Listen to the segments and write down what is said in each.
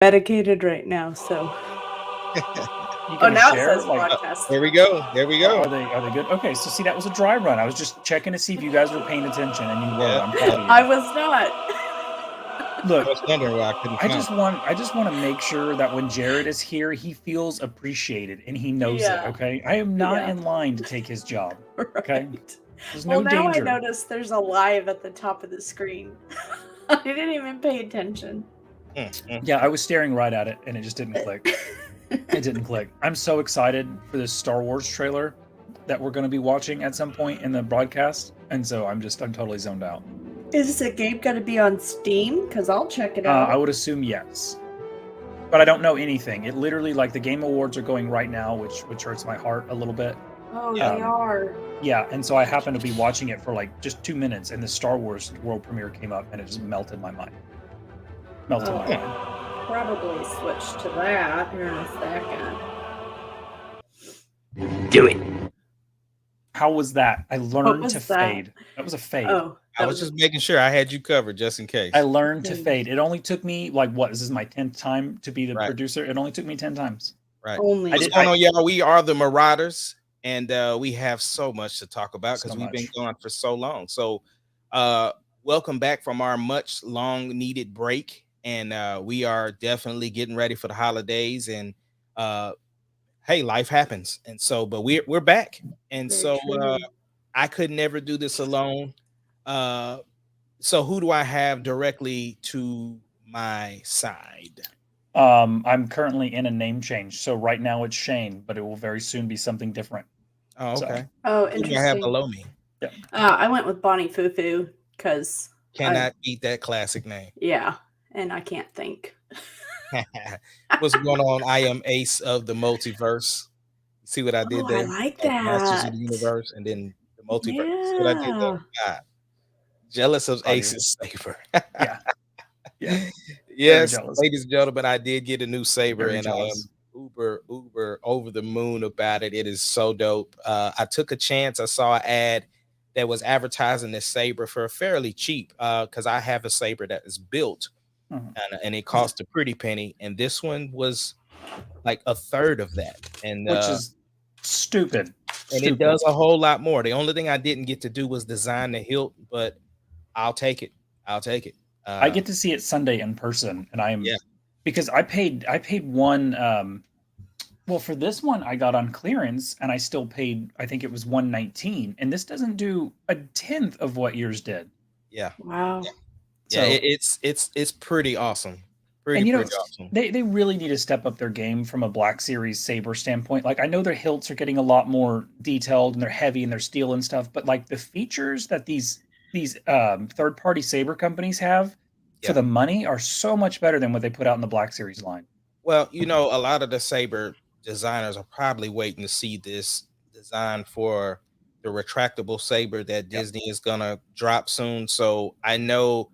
medicated right now, so. You Oh, can now it share says like. broadcast. There we go. There we go. Are they good? Okay, so see, that was a dry run. I was just checking to see if you guys were paying attention, and you were. Yeah. I'm proud of you. I was not. I Look, was wondering why I couldn't I find just want to make sure that when Jared is here, he feels appreciated and he knows it. Yeah. Okay, I am not Yeah. in line to take his job. Okay, Right. there's Well, no now danger. I noticed there's a live at the top of the screen. I didn't even pay attention. Yeah, I was staring right at it and it just didn't click. It didn't click. I'm so excited for this Star Wars trailer that we're going to be watching at some point in the broadcast, and so I'm totally zoned out. Is the game going to be on Steam? Because I'll check it out. I would assume yes, but I don't know anything. It literally, like, the Game Awards are going right now, which hurts my heart a little bit. Oh, they are. Yeah, and so I happened to be watching it for like just 2 minutes, and the Star Wars world premiere came up, and it just melted my mind. My mind. Probably switch to that here in a second. Do it. How was that? I learned to was that? fade. That was a fade. Oh, I was just making sure I had you covered just in case. I learned to fade. It only took me like what? This is my 10th time to be the producer. It only took me 10 times. Right. Only. What's going on, y'all? We are the Marauders, and we have so much to talk about because we've been gone for so long. So, welcome back from our much long needed break, and we are definitely getting ready for the holidays. And hey, life happens, and so, but we're back, and so I could never do this alone. So who do I have directly to my side? I'm currently in a name change, so right now it's Shane, but it will very soon be something different. Oh, okay. So. Oh, interesting. Who do I have below me? Yeah. I went with Bonnie Fufu because cannot beat that classic name. Yeah, and I can't think. What's going on? I am Ace of the Multiverse. See what I did there? I like that. Masters of the Universe, and then the Multiverse. Yeah. See what I did there? God. Jealous of Ace's saber. Yeah. Yes, ladies and gentlemen, I did get a new saber, and I am uber over the moon about it. It is so dope. I took a chance. I saw an ad that was advertising this saber for fairly cheap because I have a saber that is built, and it cost a pretty penny, and this one was like a third of that, and which is stupid. And it does a whole lot more. The only thing I didn't get to do was design the hilt, but I'll take it. I get to see it Sunday in person, and I am because I paid one. Well, for this one, I got on clearance, and I still paid. I think it was $119, and this doesn't do a 1/10 of what yours did. Yeah. Wow. Yeah, it's pretty awesome. And you know, they really need to step up their game from a Black Series saber standpoint. Like, I know their hilts are getting a lot more detailed, and they're heavy, and they're steel and stuff, but like the features that these third-party saber companies have for the money are so much better than what they put out in the Black Series line. Well, you know, a lot of the saber designers are probably waiting to see this design for the retractable saber that Disney is gonna drop soon. So I know,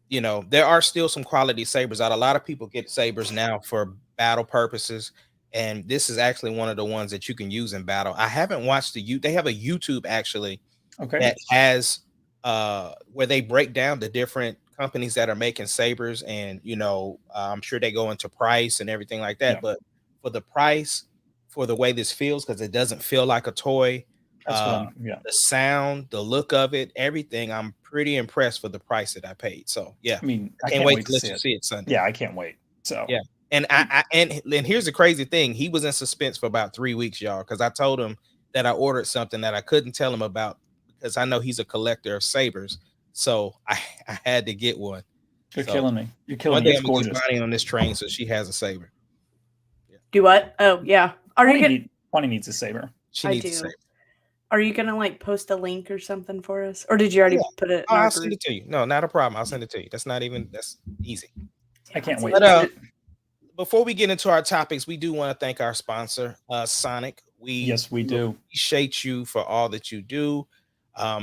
you know, there are still some quality sabers out. A lot of people get sabers now for battle purposes, and this is actually one of the ones that you can use in battle. I haven't watched they have a YouTube actually that has where they break down the different companies that are making sabers, and you know, I'm sure they go into price and everything like that, but for the price, for the way this feels, because it doesn't feel like a toy, the sound, the look of it, everything, I'm pretty impressed for the price that I paid. So yeah, I mean, I can't wait to let you see it Sunday. Yeah, I can't wait. So yeah, and and here's the crazy thing: he was in suspense for about 3 weeks, y'all, because I told him that I ordered something that I couldn't tell him about because I know he's a collector of sabers. So I had to get one. You're killing me. You're killing me. One day I'm gonna get Bonnie on this train so she has a saber. Do what? Oh yeah. Bonnie needs a saber. She needs a saber. Are you gonna like post a link or something for us, or did you already put it? I'll send it to you. No, not a problem. I'll send it to you. That's easy. I can't wait. But before we get into our topics, we do want to thank our sponsor, Sonic. We do appreciate you for all that you do.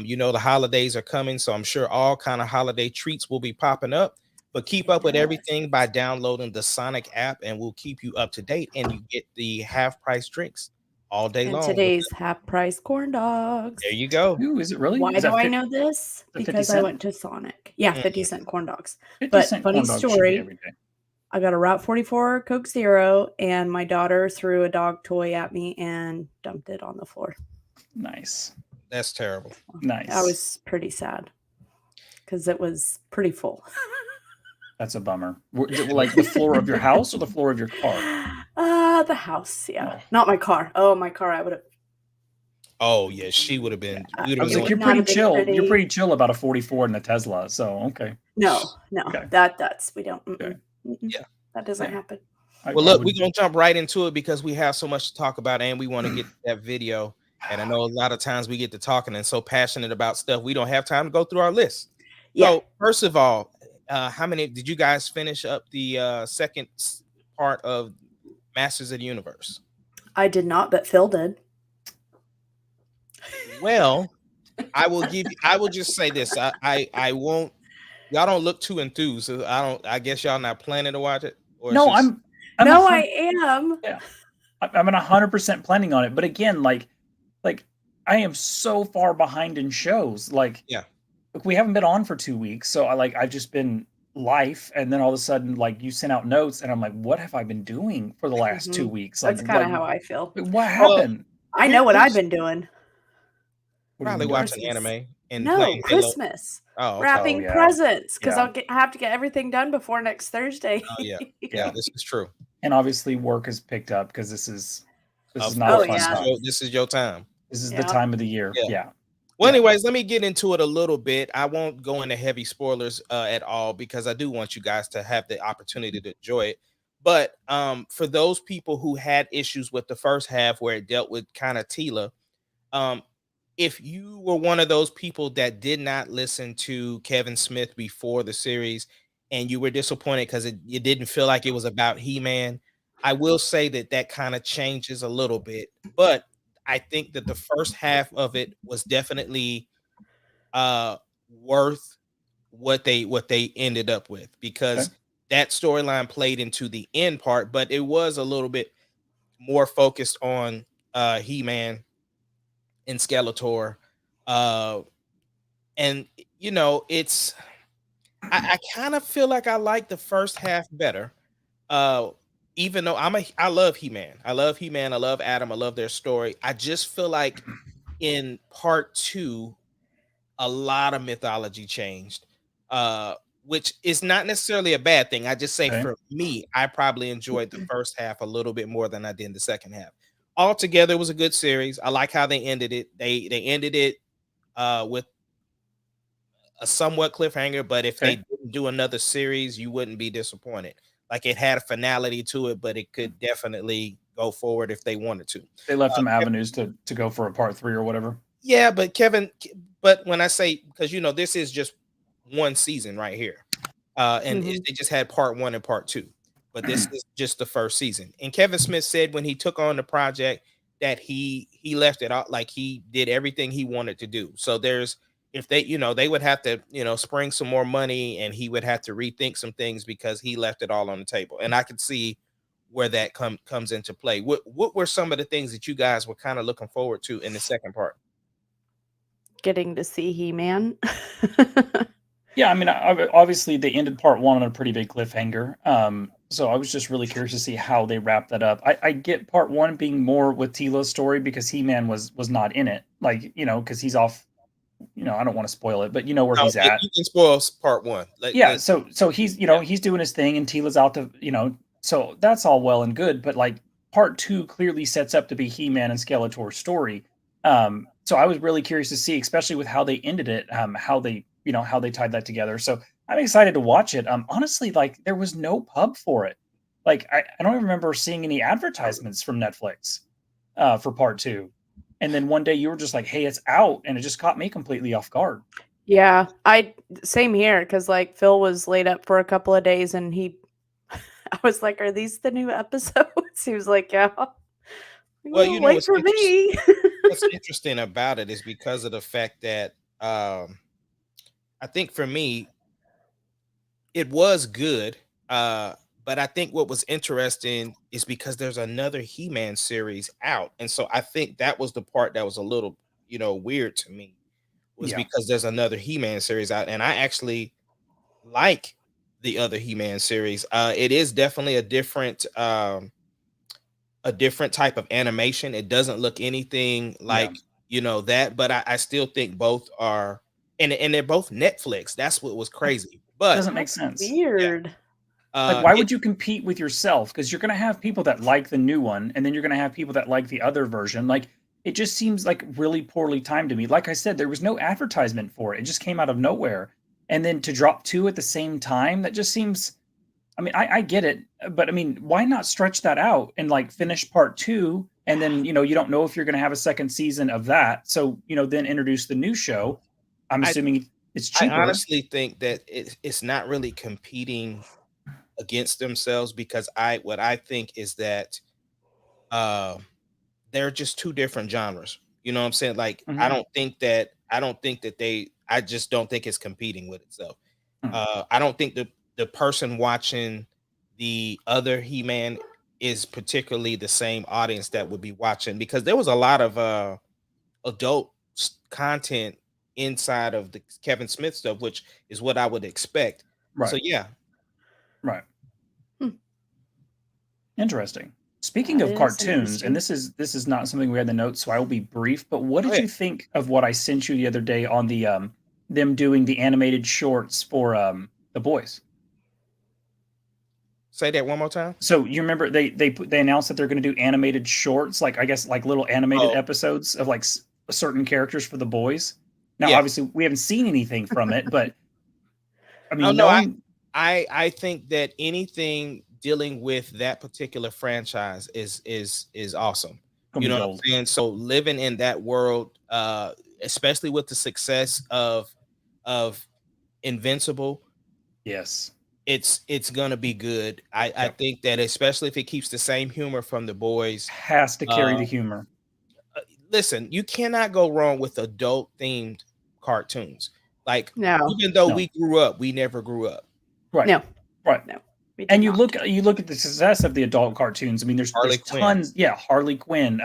You know, the holidays are coming, so I'm sure all kind of holiday treats will be popping up. But keep up with everything by downloading the Sonic app, and we'll keep you up to date. And you get the half-price drinks all day long. Today's half-price corn dogs. There you go. Ooh, is it really? Why do I know this? Because I went to Sonic. Yeah, 50-cent corn dogs. But funny story, I got a Route 44 Coke Zero, and my daughter threw a dog toy at me and dumped it on the floor. Nice. That's terrible. Nice. I was pretty sad because it was pretty full. That's a bummer. Like the floor of your house or the floor of your car? The house, yeah. Not my car. Oh, my car, I would have. Oh yeah, she would have been. I was like, you're pretty chill. You're pretty chill about a 44 and a Tesla. So okay. No. Okay. That's we don't. Okay. Yeah, that doesn't happen. Well, look, we're gonna jump right into it because we have so much to talk about, and we want to get that video. And I know a lot of times we get to talking and so passionate about stuff, we don't have time to go through our list. Yeah. So first of all, how many did you guys finish up the second part of Masters of the Universe? I did not, but Phil did. Well, I will just say this. I won't. Y'all don't look too enthused. So I guess y'all not planning to watch it. Or no, just... I am. Yeah, I'm 100% planning on it. But again, like I am so far behind in shows. Like, yeah, we haven't been on for 2 weeks, so I've just been life, and then all of a sudden, like, you sent out notes, and I'm like, what have I been doing for the last 2 weeks? That's kind of how I feel. What happened? I know what I've been doing. Probably watching anime and playing Christmas. Oh, wrapping presents because I have to get everything done before next Thursday. Oh yeah, this is true. And obviously, work has picked up because this is not a fun time. This is your time. This is the time of the year. Yeah. Well, anyways, let me get into it a little bit. I won't go into heavy spoilers at all because I do want you guys to have the opportunity to enjoy it. But for those people who had issues with the first half where it dealt with kind of Tila, if you were one of those people that did not listen to Kevin Smith before the series and you were disappointed because you didn't feel like it was about He-Man, I will say that kind of changes a little bit. But I think that the first half of it was definitely worth what they ended up with because that storyline played into the end part, but it was a little bit more focused on He-Man and Skeletor. And you know, I kind of feel like I like the first half better. Even though I love He-Man. I love He-Man. I love Adam. I love their story. I just feel like in part 2, a lot of mythology changed, which is not necessarily a bad thing. I just say for me, I probably enjoyed the first half a little bit more than I did the second half. Altogether, it was a good series. I like how they ended it. They ended it with a somewhat cliffhanger, but if they didn't do another series, you wouldn't be disappointed. Like it had a finality to it, but it could definitely go forward if they wanted to. They left some avenues to go for a part 3 or whatever. Yeah, but when I say, because this is just one season right here, and they just had part 1 and part 2, but this is just the first season. And Kevin Smith said when he took on the project that he left it out, like he did everything he wanted to do. So if they, they would have to, spring some more money and he would have to rethink some things because he left it all on the table. And I could see where that comes into play. What were some of the things that you guys were kind of looking forward to in the second part? Getting to see He-Man. Yeah, I mean, obviously they ended part 1 on a pretty big cliffhanger. So I was just really curious to see how they wrap that up. I get part 1 being more with Tila's story because He-Man was not in it. Like, because he's off. I don't want to spoil it, but where he's at. You can spoil part 1. So he's he's doing his thing and Tila's out to so that's all well and good, but like part 2 clearly sets up to be He-Man and Skeletor's story. So I was really curious to see, especially with how they ended it, how they tied that together. So I'm excited to watch it. Honestly, like there was no pub for it. Like I don't even remember seeing any advertisements from Netflix for part 2. And then one day you were just like, hey, it's out. And it just caught me completely off guard. Yeah, same here. Because like Phil was laid up for a couple of days and I was like, are these the new episodes? He was like, yeah. Well, wait for me. What's interesting about it is because of the fact that I think for me, it was good. But I think what was interesting is because there's another He-Man series out. And so I think that was the part that was a little, weird to me, was because there's another He-Man series out. And I actually like the other He-Man series. It is definitely a different type of animation. It doesn't look anything like that, but I still think both are, and they're both Netflix. That's what was crazy. But doesn't make sense. Weird. Like, why would you compete with yourself? Because you're going to have people that like the new one, and then you're going to have people that like the other version. Like, it just seems like really poorly timed to me. Like I said, there was no advertisement for it. It just came out of nowhere. And then to drop two at the same time, that just seems... I mean, I get it, but I mean, why not stretch that out and like finish part 2, and then you don't know if you're going to have a second season of that, so then introduce the new show. I'm assuming it's cheaper. I honestly think that it's not really competing against themselves, because what I think is that they're just two different genres. You know what I'm saying? Like, I don't think that I just don't think it's competing with itself. I don't think the person watching the other He-Man is particularly the same audience that would be watching, because there was a lot of adult content inside of the Kevin Smith stuff, which is what I would expect. Right. So yeah. Right. Interesting. Speaking of cartoons, and this is not something we had in the notes, so I will be brief, but what did you think of what I sent you the other day on the them doing the animated shorts for The Boys? Say that one more time. So you remember they announced that they're going to do animated shorts, like I guess like little animated episodes of like certain characters for The Boys. Now, obviously, we haven't seen anything from it, but I mean, I think that anything dealing with that particular franchise is awesome. You know what I'm saying? So living in that world, especially with the success of Invincible, yes, it's gonna be good. I think that, especially if it keeps the same humor from The Boys, has to carry the humor. Listen, you cannot go wrong with adult themed cartoons. Like, even though we grew up, we never grew up. Right. No. Right. No. And you look at the success of the adult cartoons. I mean, there's tons. Yeah, Harley Quinn,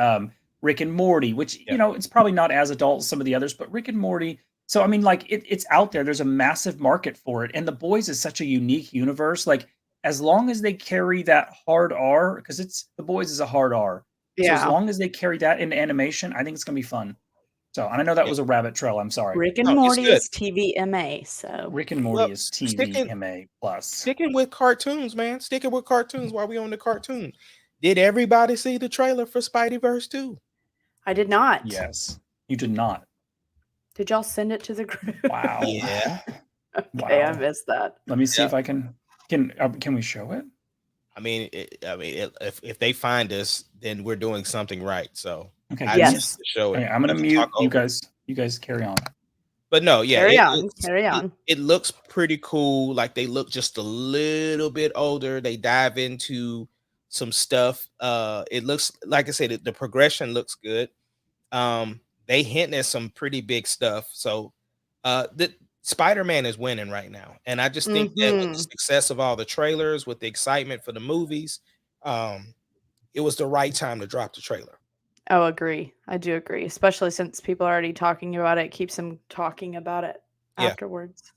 Rick and Morty, which it's probably not as adult as some of the others, but Rick and Morty. So I mean, like it's out there. There's a massive market for it, and The Boys is such a unique universe. Like, as long as they carry that hard R, because The Boys is a hard R. Yeah. So as long as they carry that into animation, I think it's gonna be fun. So, and I know that was a rabbit trail. I'm sorry. Rick and Morty is TVMA. So Rick and Morty is TVMA plus. Sticking with cartoons, man. Sticking with cartoons while we on the cartoon. Did everybody see the trailer for Spideyverse 2? I did not. Yes, you did not. Did y'all send it to the group? Wow. Yeah. Okay, I missed that. Let me see if I can we show it? I mean, if they find us, then we're doing something right. So okay, yes. Show it. Okay, I'm gonna mute you guys. You guys carry on. But no, yeah, carry on. It looks pretty cool. Like, they look just a little bit older. They dive into some stuff. It looks, like I said, the progression looks good. They hint at some pretty big stuff. So the Spider-Man is winning right now. And I just think that with the success of all the trailers, with the excitement for the movies, it was the right time to drop the trailer. Oh, agree. I do agree, especially since people are already talking about it. It keeps them talking about it afterwards.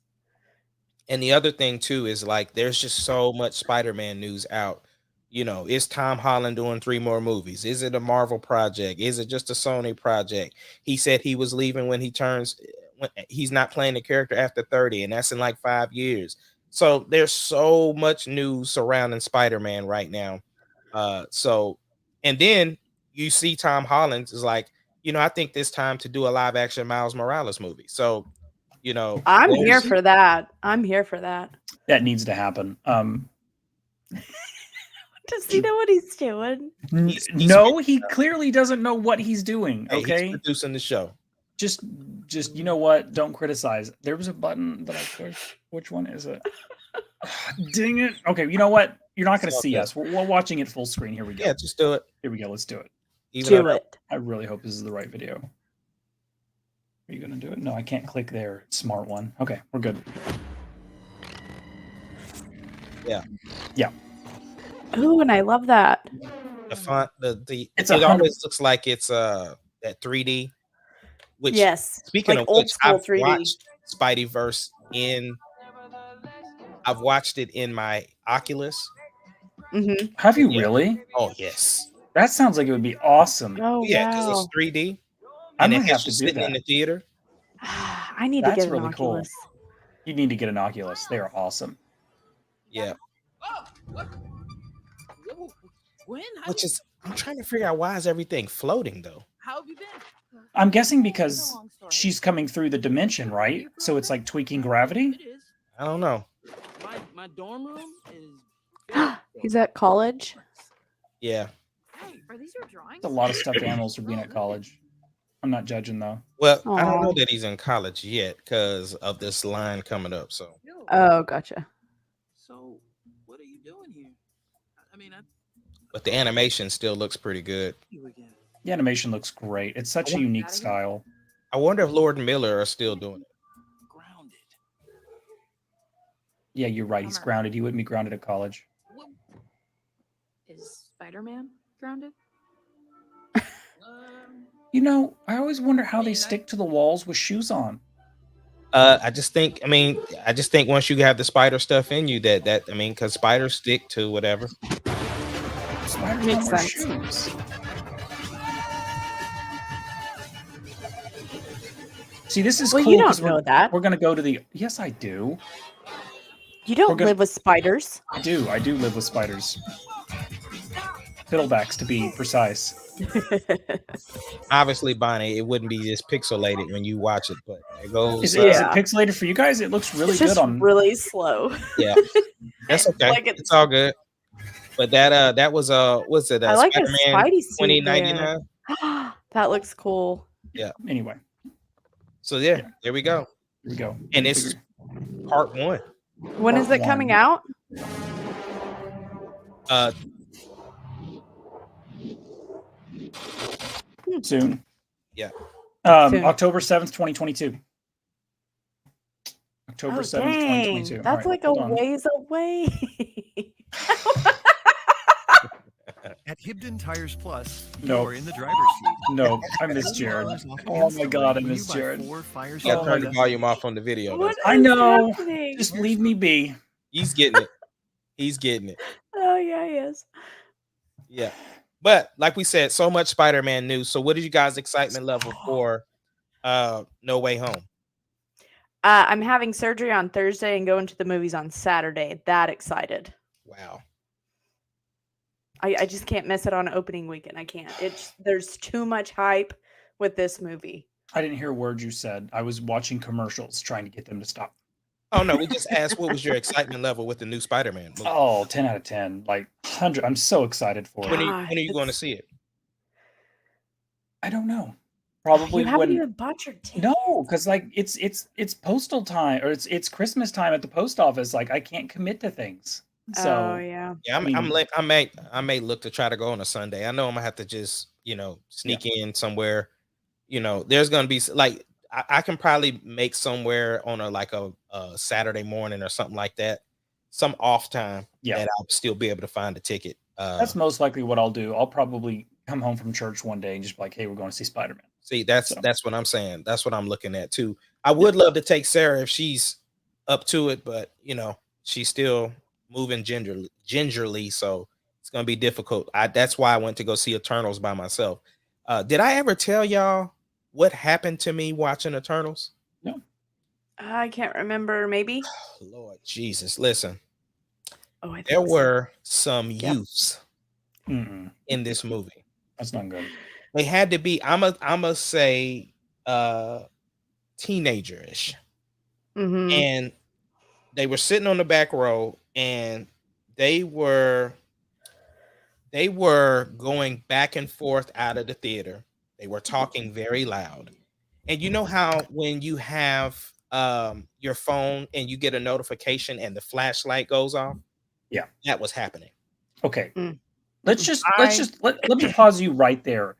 And the other thing too is, like, there's just so much Spider-Man news out. Is Tom Holland doing 3 more movies? Is it a Marvel project? Is it just a Sony project? He said he was leaving when he's not playing the character after 30, and that's in like 5 years. So there's so much news surrounding Spider-Man right now. And then you see Tom Holland is like, I think it's time to do a live action Miles Morales movie. So, I'm here for that. I'm here for that. That needs to happen. Does he know what he's doing? No, he clearly doesn't know what he's doing. Okay, he's producing the show. Just you know what? Don't criticize. There was a button that I pushed. Which one is it? Dang it. Okay, you know what? You're not going to see us. We're watching it full screen. Here we go. Yeah, just do it. Here we go. Let's do it. Do it. I really hope this is the right video. Are you going to do it? No, I can't click there. Smart one. Okay, we're good. Yeah. Yeah. Ooh, and I love that. The font, it always looks like it's that 3D. Which, yes. Speaking like of old which, school I've 3D. watched Spideyverse in I've watched it in my Oculus. Mm-hmm. Have you Yeah. really? Oh yes. That sounds like it would be awesome. Oh Yeah, because it's wow. 3D I and it might has have you to do sitting in that. the theater. I need to That's get an really cool. Oculus. You need to get an Oculus. They are awesome. Yeah. When? Which is, I'm trying to figure out why is everything floating though. How have you been? I'm guessing because she's coming through the dimension, right? So it's like tweaking gravity. It is. I don't know. My dorm room is. He's at college. Yeah. Hey, are these your drawings? A lot of stuffed animals for being at college. I'm not judging though. Well, I don't know Aw. that he's in college yet because of this line coming up. So, Oh, gotcha. So, what are you doing here? I mean, but the animation still looks pretty good. you again. The animation looks great. It's such a unique style. I wonder if Lord and Miller are still doing it. Grounded. Yeah, you're right. He's grounded. He wouldn't be grounded at college. Is Spider-Man grounded? You know, I always wonder how they stick to the walls with shoes on. I just think once you have the spider stuff in you, because spiders stick to whatever. Spiders Makes don't wear sense. shoes. See, this is Well, cool you don't 'cause know that. we're gonna go to the. Yes, I do. You don't We're gonna- live with spiders. I do. I do live with spiders. Fiddlebacks, to be precise. Obviously, Bonnie, it wouldn't be this pixelated when you watch it, but it goes. Is it Yeah. pixelated for you guys? It looks really It's good just on. really slow. Yeah, that's okay. Like it's all good. But that was what's it? I like a Spider-Man Spidey suit 2099. there. That looks cool. Anyway, So yeah, there we go. here we go. And this is part 1. When is Part it coming one. out? Soon. Yeah. Soon. October 7th, 2022. October Oh, 7th, dang. 2022. All That's right, like a hold on. ways away. At Hibden Tires Plus, Nope. you're in the driver's seat. No, I miss Jared. Oh my God, I miss Jared. You gotta turn the volume off on the video. What I is know. happening? Just leave me be. He's getting it. He's getting it. Oh yeah, he is. Yeah. But like we said, so much Spider-Man news. So what is you guys' excitement level for No Way Home? I'm having surgery on Thursday and going to the movies on Saturday. That excited. Wow. I just can't miss it on opening weekend. I can't. There's too much hype with this movie. I didn't hear a word you said. I was watching commercials trying to get them to stop. Oh no, we just asked what was your excitement level with the new Spider-Man movie. Oh, 10 out of 10. Like 100. I'm so excited for When it. are you going to it's- see it? I don't know. Probably You haven't when even bought your ticket. No, because like it's postal time or it's Christmas time at the post office. Like I can't commit to things. So Oh yeah. Yeah, I mean- I may look to try to go on a Sunday. I know I'm gonna have to just, sneak in somewhere. There's gonna be like I can probably make somewhere on a Saturday morning or something like that, some off time that I'll still be able to find a ticket. That's most likely what I'll do. I'll probably come home from church one day and just be like, hey, we're going to see Spider-Man. See, that's what I'm saying. That's what I'm looking at too. I would love to take Sarah if she's up to it, but she's still moving gingerly, so it's gonna be difficult. That's why I went to go see Eternals by myself. Did I ever tell y'all what happened to me watching Eternals? No. I can't remember. Maybe. Lord Jesus, listen. Oh, I think There so. were some youths Mm-mm. in this movie. That's not good. They had to be, I'ma say teenager-ish. Mhm. And they were sitting on the back row and they were going back and forth out of the theater. They were talking very loud. And you know how when you have your phone and you get a notification and the flashlight goes off? Yeah. That was happening. Okay. Mm. Let me pause you right there.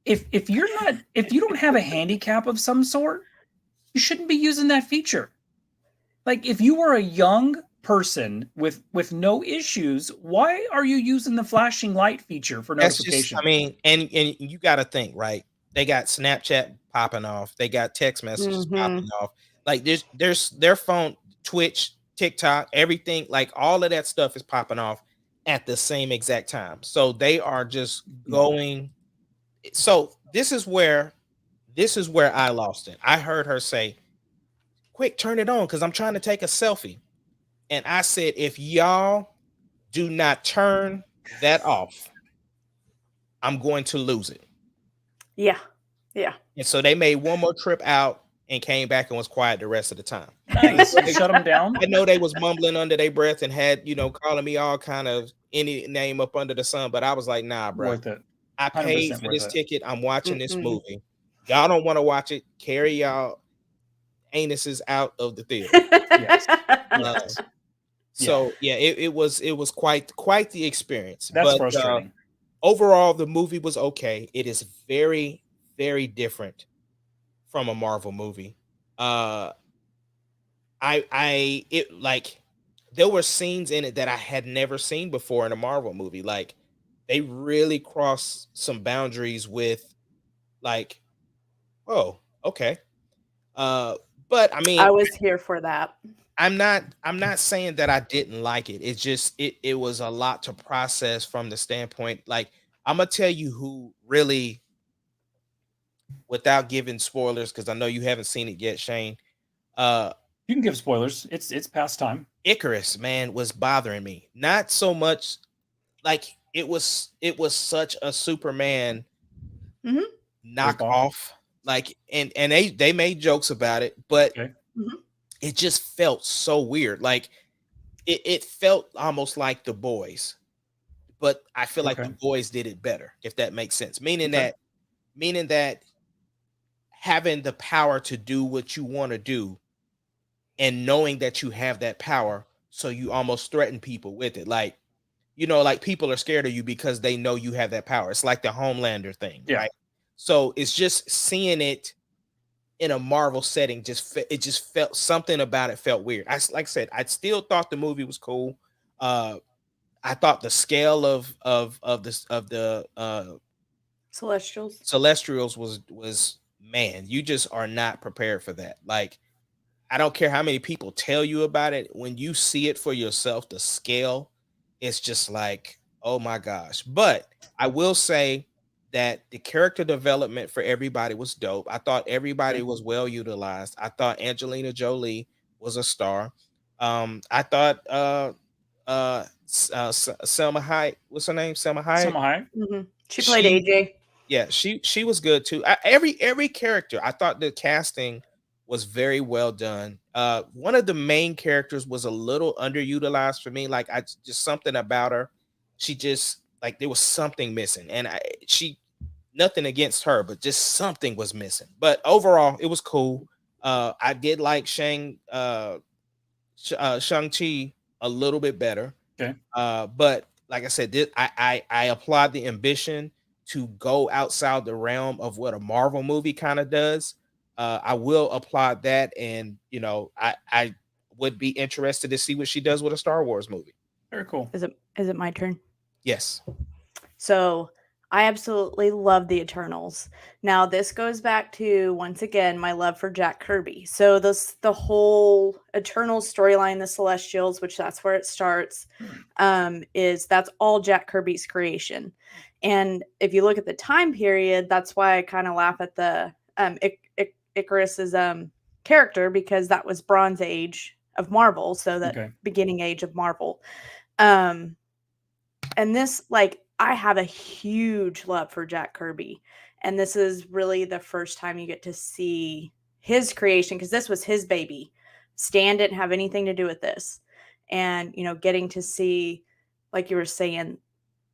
If you don't have a handicap of some sort, you shouldn't be using that feature. Like if you were a young person with no issues, why are you using the flashing light feature for notification? And you got to think, right? They got Snapchat popping off. They got text messages popping off. Like there's their phone, Twitch, TikTok, everything, like all of that stuff is popping off at the same exact time. So they are just going. So this is where I lost it. I heard her say, "Quick, turn it on because I'm trying to take a selfie." And I said, if y'all do not turn that off, I'm going to lose it. Yeah. Yeah. And so they made one more trip out and came back and was quiet the rest of the time. Nice. Shut them down. I know they was mumbling under their breath and had, calling me all kind of any name up under the sun, but I was like, nah, bro. Worth it. I paid for this 100% ticket. I'm watching this movie. Y'all don't want to watch it. Carry y'all anuses out of the theater. Yes. Yes. So yeah, it was quite the experience. That's but, frustrating. Overall, the movie was okay. It is very, very different from a Marvel movie. There were scenes in it that I had never seen before in a Marvel movie. Like they really crossed some boundaries with like, oh, okay. But I mean, I was here for that. I'm not saying that I didn't like it. It's just it was a lot to process from the standpoint. Like I'm gonna tell you who really, without giving spoilers, because I know you haven't seen it yet, Shane. You can give spoilers. It's past time. Icarus, man, was bothering me. Not so much like it was such a Superman knockoff. Like and they made jokes about it, but it just felt so weird. Like it felt almost like The Boys, but I feel like The Boys did it better, if that makes sense. Meaning that having the power to do what you want to do and knowing that you have that power, so you almost threaten people with it. Like, like people are scared of you because they know you have that power. It's like the Homelander thing, right? So it's just seeing it in a Marvel setting, it just felt, something about it felt weird. Like I said, I still thought the movie was cool. I thought the scale of the Celestials was man, you just are not prepared for that. Like, I don't care how many people tell you about it. When you see it for yourself, the scale, it's just like, oh my gosh. But I will say that the character development for everybody was dope. I thought everybody was well utilized. I thought Angelina Jolie was a star. I thought Selma Hayek, what's her name? Selma Hayek. Selma Hayek. She played AJ. Yeah, she was good too. Every character, I thought the casting was very well done. One of the main characters was a little underutilized for me. Like just something about her. She just, like, there was something missing, and nothing against her, but just something was missing. But overall, it was cool. I did like Shang-Chi a little bit better. Okay. But like I said, I applaud the ambition to go outside the realm of what a Marvel movie kind of does. I will applaud that, and I would be interested to see what she does with a Star Wars movie. Very cool. Is it my turn? Yes. So I absolutely love the Eternals. Now this goes back to, once again, my love for Jack Kirby. So the whole Eternals storyline, the Celestials, which that's where it starts, that's all Jack Kirby's creation. And if you look at the time period, that's why I kind of laugh at the Icarus's character, because that was Bronze Age of Marvel, so that beginning age of Marvel. And this, like, I have a huge love for Jack Kirby, and this is really the first time you get to see his creation, because this was his baby. Stan didn't have anything to do with this, and getting to see, like you were saying,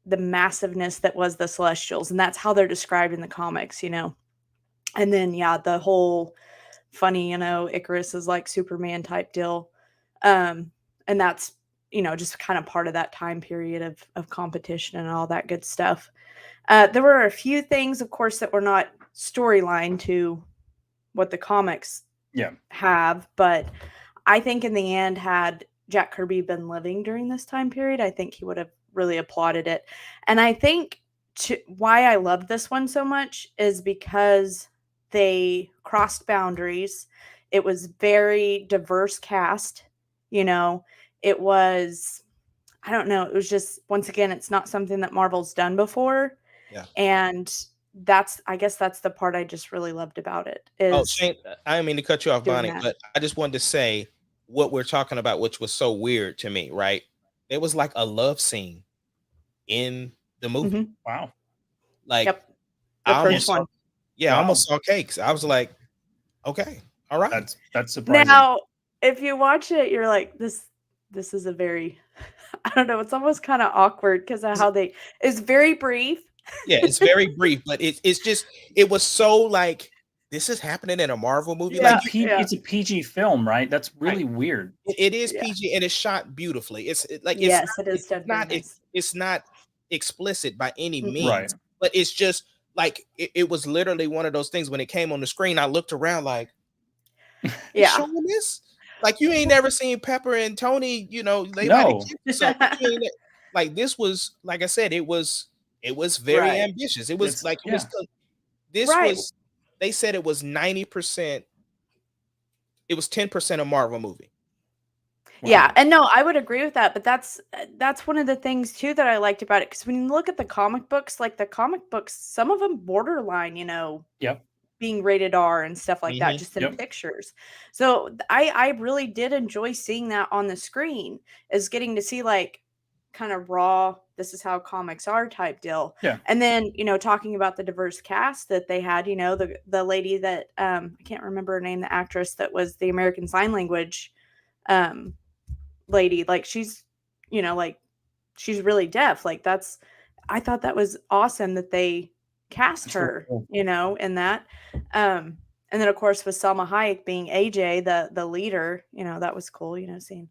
the massiveness that was the Celestials, and that's how they're described in the comics, and then the whole funny, Icarus is like Superman type deal, and that's just kind of part of that time period of competition and all that good stuff. There were a few things, of course, that were not storyline to what the comics have, but I think in the end, had Jack Kirby been living during this time period, I think he would have really applauded it. And I think why I loved this one so much is because they crossed boundaries. It was very diverse cast. You know, it was, I don't know, it was just, once again, it's not something that Marvel's done before. Yeah. And I guess that's the part I just really loved about it Oh, is Shane, I didn't mean to cut you off, doing Bonnie, that. but I just wanted to say what we're talking about, which was so weird to me, right? There was like a love scene in the movie. Mhm. Wow. Like Yep. I The almost first saw, one. yeah, I Wow. almost saw cakes. I was like, okay, all right. That's surprising. Now, if you watch it, you're like, this is a very, I don't know, it's almost kind of awkward because of how it's very brief. Yeah, it's very brief, but it's just it was so like this is happening in a Marvel movie. Like It's a PG film, right? That's really weird. it is Yeah. PG and it's shot beautifully. Yes, it is done very nice. It's not explicit by any Mm-mm. means, Right. but it's just like it was literally one of those things when it came on the screen. I looked around like, you Yeah. showing this? Like you ain't never seen Pepper and Tony, you know, they No. like this was like I said, it was very Right. ambitious. It was It's- like it yeah. was this Right. was they said it was 90%, it was 10% a Marvel movie. Yeah, Wow. and no, I would agree with that, but that's one of the things too that I liked about it, because when you look at the comic books, like the comic books, some of them borderline, you know, Yep. being rated R and stuff like that, Mhm. just in Yep. pictures. So I really did enjoy seeing that on the screen, is getting to see like kind of raw, this is how comics are type deal. Yeah. And then, you know, talking about the diverse cast that they had, you know, the lady that I can't remember her name, the actress that was the American Sign Language lady, like she's, you know, like she's really deaf. Like I thought that was awesome that they cast That's really her, cool. you know, in that. And then of course with Salma Hayek being AJ, the leader, you know, that was cool, you know, seeing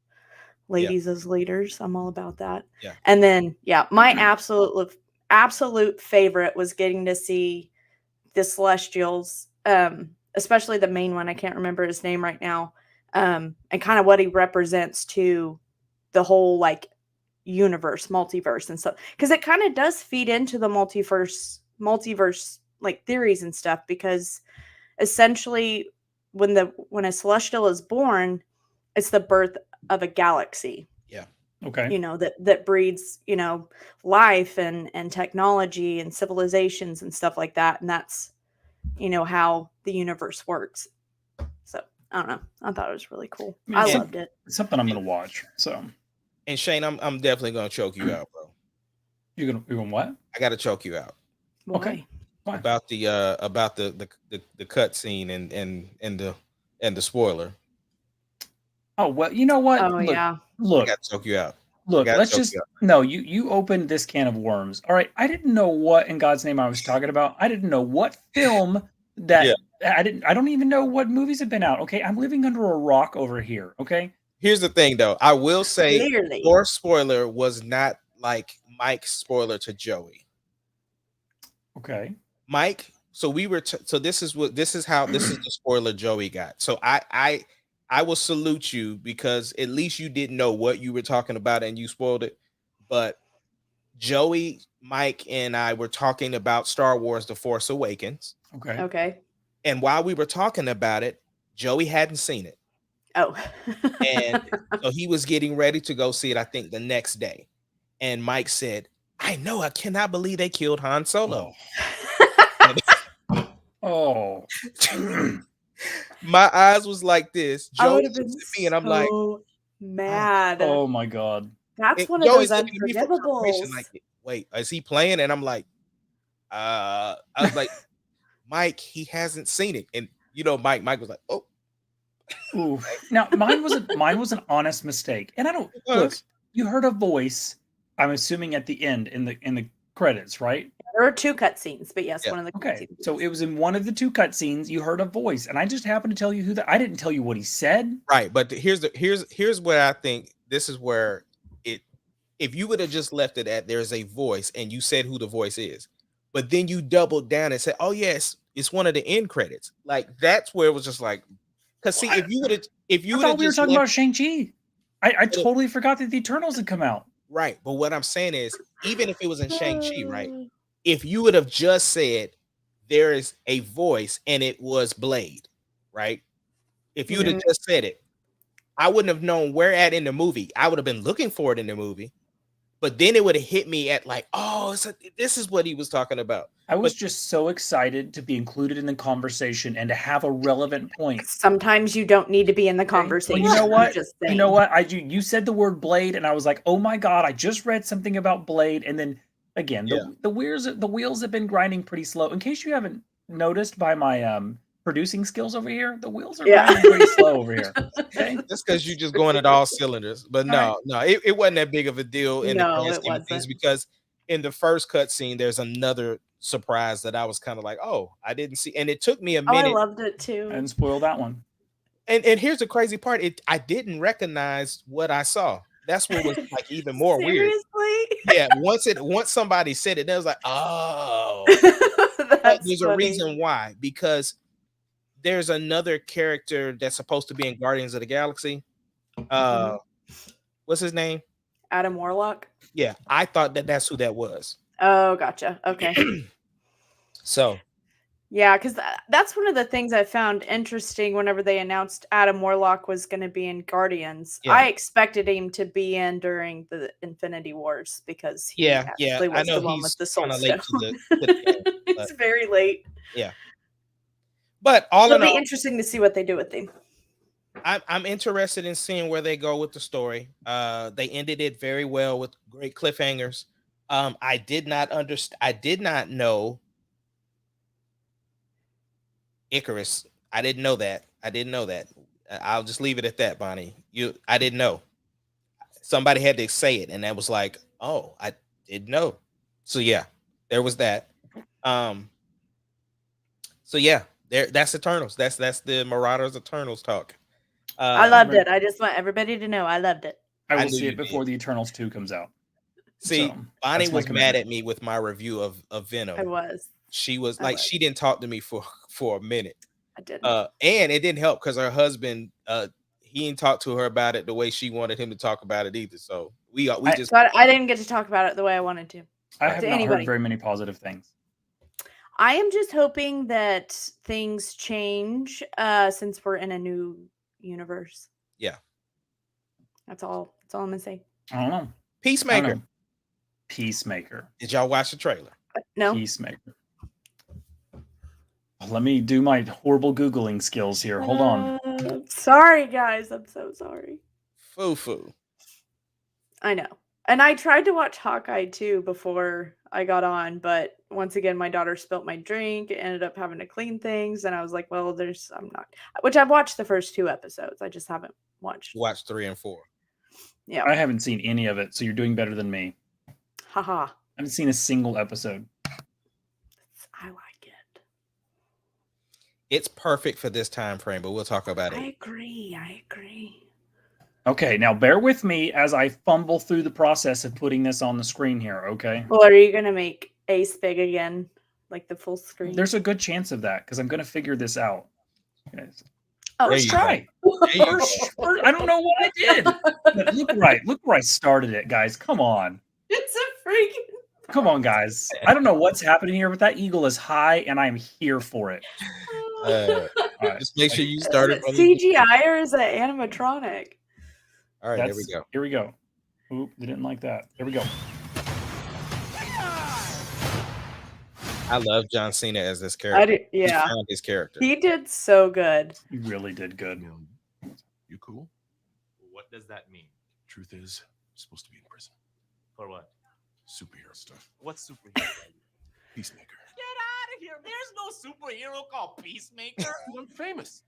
ladies as leaders. I'm all about that. Yeah. And then my absolute favorite was getting to see the Celestials, especially the main one. I can't remember his name right now. And kind of what he represents to the whole like universe, multiverse and stuff. Because it kind of does feed into the multiverse like theories and stuff, because essentially when a celestial is born, it's the birth of a galaxy. Yeah. Okay. You know, that breeds, you know, life and technology and civilizations and stuff like that. And that's, you know, how the universe works. So I don't know. I thought it was really cool. I mean, I it's loved it. It's something I'm gonna watch. So And Shane, I'm definitely gonna choke you out, bro. you're gonna what? I gotta choke you out. Okay. Fine. About the cut scene and the spoiler. Oh well, you know what? Oh yeah. I Look. gotta choke you out. Look, gotta let's choke just you out. no. You opened this can of worms. All right, I didn't know what in God's name I was talking about. I didn't know what film that I don't even know what movies have been out. Okay, I'm living under a rock over here. Okay. Here's the thing, though. I will say, Clearly. your spoiler was not like Mike's spoiler to Joey. Okay. Mike. So we were. So this is the spoiler Joey got. So I will salute you, because at least you didn't know what you were talking about and you spoiled it. But Joey, Mike, and I were talking about Star Wars: The Force Awakens. Okay. Okay. And while we were talking about it, Joey hadn't seen it. Oh. And so he was getting ready to go see it, I think, the next day. And Mike said, I cannot believe they killed Han Solo. Oh. My eyes was like this. I Joey would have looks been at me and I'm like, mad. Oh my God. That's one of Joey's those looking at me for confirmation, unforgettables. like, wait, is he playing? And I'm like, I was like, Mike, he hasn't seen it. And you know, Mike was like, oh. Ooh. Now mine was an honest mistake. And I don't look, you heard a voice, I'm assuming at the end in the credits, right? There are 2 cutscenes, but yes, one of the Okay. cutscenes. So it was in one of the 2 cutscenes, you heard a voice, and I just happened to tell you I didn't tell you what he said. Right. But here's where I think this is where if you would have just left it at there's a voice and you said who the voice is, but then you doubled down and said, oh yes, it's one of the end credits. Like that's where it was just like, because see, if you would have we were talking about Shang-Chi. I totally forgot that the Eternals had come out. Right. But what I'm saying is, even if it was in Shang-Chi, right? If you would have just said there is a voice and it was Blade, right? If you would have just said it, I wouldn't have known where at in the movie. I would have been looking for it in the movie, but then it would have hit me at like, oh, this is what he was talking about. I was just so excited to be included in the conversation and to have a relevant point. Sometimes you don't need to be in the conversation. Well, you know what? Just you know what? You said the word Blade, and I was like, oh my God, I just read something about Blade. And then again, the wheels have been grinding pretty slow. In case you haven't noticed by my producing skills over here, the wheels are grinding pretty slow over here. Okay, that's because you're just going at all cylinders. But no, it wasn't that big of a deal in the grand scheme of things, because in the first cutscene, there's another surprise that I was kind of like, oh, I didn't see, and it took me a minute. I loved it too. And spoil that one. And here's the crazy part: I didn't recognize what I saw. That's what was like even more weird. Yeah, once somebody said it, I was like, oh, but there's a reason why, because there's another character that's supposed to be in Guardians of the Galaxy. What's his name? Adam Warlock. Yeah, I thought that's who that was. Oh, gotcha. Okay. So, yeah, because that's one of the things I found interesting whenever they announced Adam Warlock was going to be in Guardians. Yeah. I expected him to be in during the Infinity Wars, because he actually was the one with the Soul Stone. It's very late. Yeah. But all it'll be interesting to see what they do with him. I'm interested in seeing where they go with the story. They ended it very well with great cliffhangers. I did not know Icarus. I didn't know that. I'll just leave it at that, Bonnie. I didn't know. Somebody had to say it, and that was like, oh, I didn't know. So yeah, there was that. So yeah, that's Eternals. That's the Marauders Eternals talk. I loved it. I just want everybody to know I loved it. I will see it before the Eternals 2 comes out. See, so, Bonnie was mad at me with my review of Venom. I was. She was like, she didn't talk to me for a minute. I didn't. And it didn't help because her husband, he didn't talk to her about it the way she wanted him to talk about it either. So I didn't get to talk about it the way I wanted to. I have not heard very many positive things. I am just hoping that things change since we're in a new universe. Yeah. That's all I'm gonna say. I don't know. Peacemaker. Did y'all watch the trailer? No. Peacemaker. Let me do my horrible Googling skills here. Hold on. Sorry, guys. I'm so sorry. Foo-foo. I know. And I tried to watch Hawkeye too before I got on, but once again, my daughter spilt my drink, ended up having to clean things, and I was like, well, which I've watched the first 2 episodes. I just haven't watched 3 and 4. Yeah. I haven't seen any of it, so you're doing better than me. Haha. I haven't seen a single episode. I like it. It's perfect for this time frame, but we'll talk about it. I agree. Okay, now bear with me as I fumble through the process of putting this on the screen here, okay? Well, are you going to make Ace big again? Like the full screen? There's a good chance of that, because I'm going to figure this out. First try. I don't know what I did. But look where I started it, guys. Come on. It's a freaking... Come on, guys. I don't know what's happening here, but that eagle is high, and I'm here for it. Right. Just make sure you start it. CGI or is it animatronic? All right, Here we go. Oop, they didn't like that. There we go. I love John Cena as this character. He found his character. He did so good. He really did good. You cool? What does that mean? Truth is, I'm supposed to be in prison. For what? Superhero stuff. What superhero? Peacemaker. Get out of here! There's no superhero called Peacemaker. I'm famous.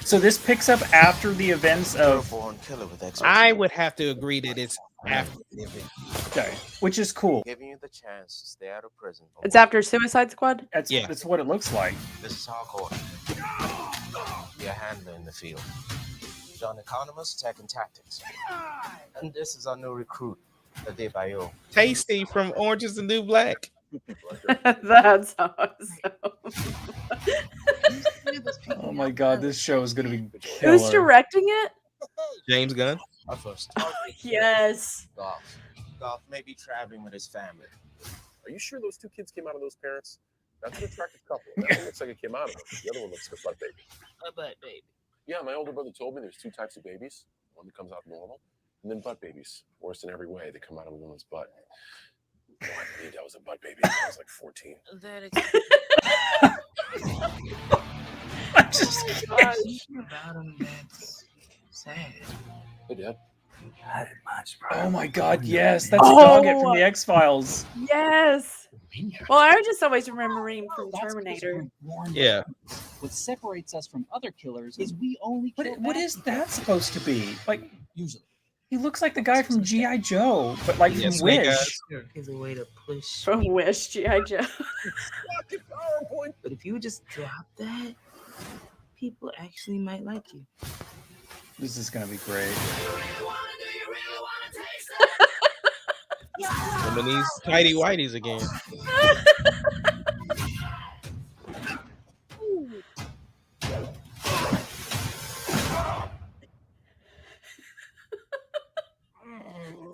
So this picks up after the events of... I would have to agree that it's after the event. Okay, which is cool. Giving you the chance to stay out of prison. It's after Suicide Squad? That's what it looks like. This is hardcore. Be a handler in the field. John Economist, Tech and Tactics. And this is our new recruit, Adebayo. Tasty from Orange is the New Black. That's awesome. Oh my god, this show is going to be killer. Who's directing it? James Gunn. Our first yes. Golf may be traveling with his family. Are you sure those 2 kids came out of those parents? That's an attractive couple. That one looks like it came out of him. The other one looks like a butt baby. A butt baby. Yeah, my older brother told me there's two types of babies. One that comes out normal, and then butt babies. Worse in every way. They come out of a woman's butt. Oh, I believed I was a butt baby when I was like 14. That I'm just about him, that's sad. Hey, Dad. Oh my God, yes, that's Doggett from the X-Files. Yes. Well, I just always remember him from That's Terminator. Yeah. What separates us from other killers is we only kill What is that supposed to be? Like, usually. he looks like the guy from G.I. Joe, but like Yeah, from Snake Wish. Eyes. Is a way to push. From Wish, G.I. Joe. But if you just drop that, people actually might like you. This is gonna be great. Some of these tidy whities again.